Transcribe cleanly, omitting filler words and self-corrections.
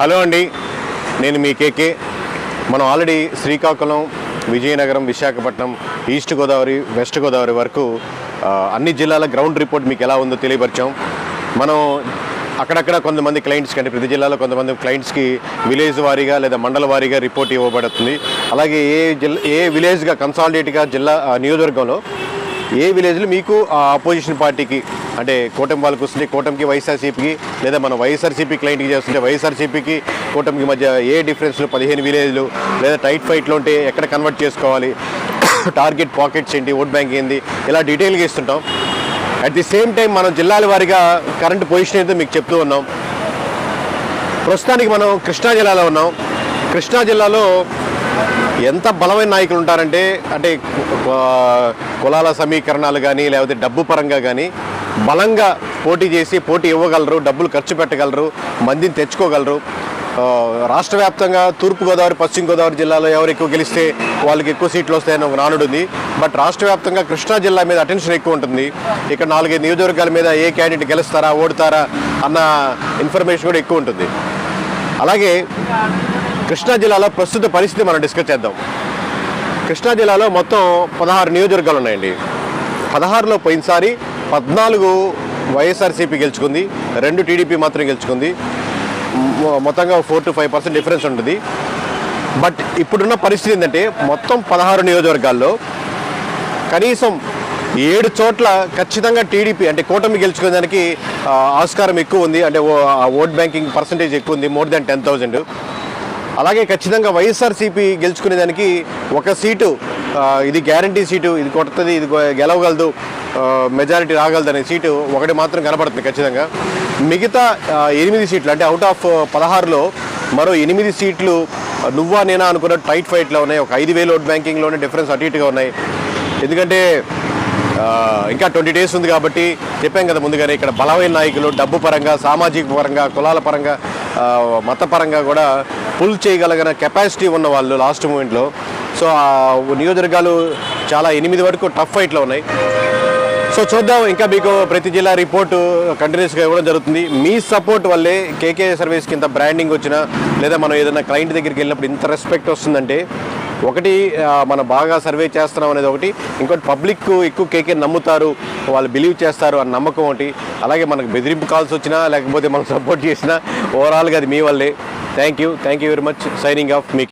Hello అండి, నేను మీ కేకే. మనం already Srikakulam, Vizianagaram, Visakhapatnam, east Godavari, west Godavari వరకు అన్ని జిల్లాల గ్రౌండ్ రిపోర్ట్ మీకు ఎలా ఉందో తెలియపరిచాం. మనం అక్కడక్కడ కొంతమంది క్లయింట్స్కి, అంటే ప్రతి జిల్లాలో కొంతమంది క్లయింట్స్కి విలేజ్ వారీగా లేదా మండల వారీగా రిపోర్ట్ ఇవ్వబడుతుంది. అలాగే ఏ విలేజ్గా కన్సాలిడేట్గా జిల్లా నియోజకవర్గంలో ఏ విలేజ్లో మీకు ఆపోజిషన్ పార్టీకి, అంటే కూటమి వాళ్ళకి వస్తుంది, కూటమికి వైఎస్ఆర్సీపీకి, లేదా మనం వైఎస్ఆర్సీపీ క్లయింట్కి చేస్తుంటే వైఎస్ఆర్సీపీకి కూటమికి మధ్య ఏ డిఫరెన్స్లు, 15 విలేజ్లు, లేదా టైట్ ఫైట్లో ఉంటే ఎక్కడ కన్వర్ట్ చేసుకోవాలి, టార్గెట్ పాకెట్స్ ఏంటి, ఓట్ బ్యాంక్ ఏంటి, ఇలా డీటెయిల్గా ఇస్తుంటాం. అట్ ది సేమ్ టైం మనం జిల్లాల వారీగా కరెంట్ పొజిషన్ అయితే మీకు చెప్తూ ఉన్నాం. ప్రస్తుతానికి మనం కృష్ణా జిల్లాలో ఉన్నాం. కృష్ణా జిల్లాలో ఎంత బలమైన నాయకులు ఉంటారంటే, అంటే కులాల సమీకరణాలు కానీ లేకపోతే డబ్బు పరంగా కానీ బలంగా పోటీ చేసి పోటీ ఇవ్వగలరు, డబ్బులు ఖర్చు పెట్టగలరు, మందిని తెచ్చుకోగలరు. రాష్ట్ర వ్యాప్తంగా తూర్పుగోదావరి, పశ్చిమ గోదావరి జిల్లాలో ఎవరు ఎక్కువ గెలిస్తే వాళ్ళకి ఎక్కువ సీట్లు వస్తాయని ఒక నానుడు ఉంది. బట్ రాష్ట్ర వ్యాప్తంగా కృష్ణా జిల్లా మీద అటెన్షన్ ఎక్కువ ఉంటుంది. ఇక్కడ 4-5 నియోజకవర్గాల మీద ఏ క్యాండిడేట్ గెలుస్తారా, ఓడతారా అన్న ఇన్ఫర్మేషన్ కూడా ఎక్కువ ఉంటుంది. అలాగే కృష్ణా జిల్లాలో ప్రస్తుత పరిస్థితి మనం డిస్కస్ చేద్దాం. కృష్ణా జిల్లాలో మొత్తం 16 నియోజకవర్గాలు ఉన్నాయండి. 16లో పోయినసారి 14 వైఎస్ఆర్సీపీ గెలుచుకుంది, 2 టీడీపీ మాత్రం గెలుచుకుంది. మొత్తంగా 4 to 5% డిఫరెన్స్ ఉంటుంది. బట్ ఇప్పుడున్న పరిస్థితి ఏంటంటే మొత్తం 16 నియోజకవర్గాల్లో కనీసం 7 చోట్ల ఖచ్చితంగా టీడీపీ, అంటే కూటమి గెలుచుకునేదానికి ఆస్కారం ఎక్కువ ఉంది. అంటే ఓట్ బ్యాంకింగ్ పర్సంటేజ్ ఎక్కువ ఉంది, మోర్ దాన్ 10,000. అలాగే ఖచ్చితంగా వైఎస్ఆర్సీపీ గెలుచుకునేదానికి ఒక సీటు, ఇది గ్యారంటీ సీటు, ఇది కొడుతుంది, ఇది గెలవగలదు, మెజారిటీ రాగలదు అనే సీటు ఒకటి మాత్రం కనబడుతుంది ఖచ్చితంగా. మిగతా 8 సీట్లు, అంటే అవుట్ ఆఫ్ 16లో మరో 8 సీట్లు నువ్వా నేనా అనుకున్న టైట్ ఫైట్లో ఉన్నాయి. ఒక 5,000 ఓట్ బ్యాంకింగ్లోనే డిఫరెన్స్ అటు ఇటుగా ఉన్నాయి. ఎందుకంటే ఇంకా 20 days ఉంది కాబట్టి చెప్పాం కదా ముందుగానే, ఇక్కడ బలమైన నాయకులు డబ్బు పరంగా, సామాజిక పరంగా, కులాల పరంగా, మతపరంగా కూడా పుల్ చేయగలిగిన కెపాసిటీ ఉన్న వాళ్ళు లాస్ట్ మూమెంట్లో. సో ఆ నియోజకవర్గాలు చాలా 8 వరకు టఫ్ ఫైట్లో ఉన్నాయి. సో చూద్దాం, ఇంకా మీకు ప్రతి జిల్లా రిపోర్టు కంటిన్యూస్గా ఇవ్వడం జరుగుతుంది. మీ సపోర్ట్ వల్లే కేకే సర్వీస్కి ఇంత బ్రాండింగ్ వచ్చినా, లేదా మనం ఏదైనా క్లయింట్ దగ్గరికి వెళ్ళినప్పుడు ఇంత రెస్పెక్ట్ వస్తుందంటే, ఒకటి మనం బాగా సర్వే చేస్తున్నాం అనేది ఒకటి, ఇంకోటి పబ్లిక్ ఎక్కువ కేకే నమ్ముతారు, వాళ్ళు బిలీవ్ చేస్తారు అన్న నమ్మకం ఒకటి. అలాగే మనకు బెదిరింపు కాల్స్ వచ్చినా లేకపోతే మనం సపోర్ట్ చేసినా ఓవరాల్గా అది మీ వల్లే. Thank you very much. Signing off me.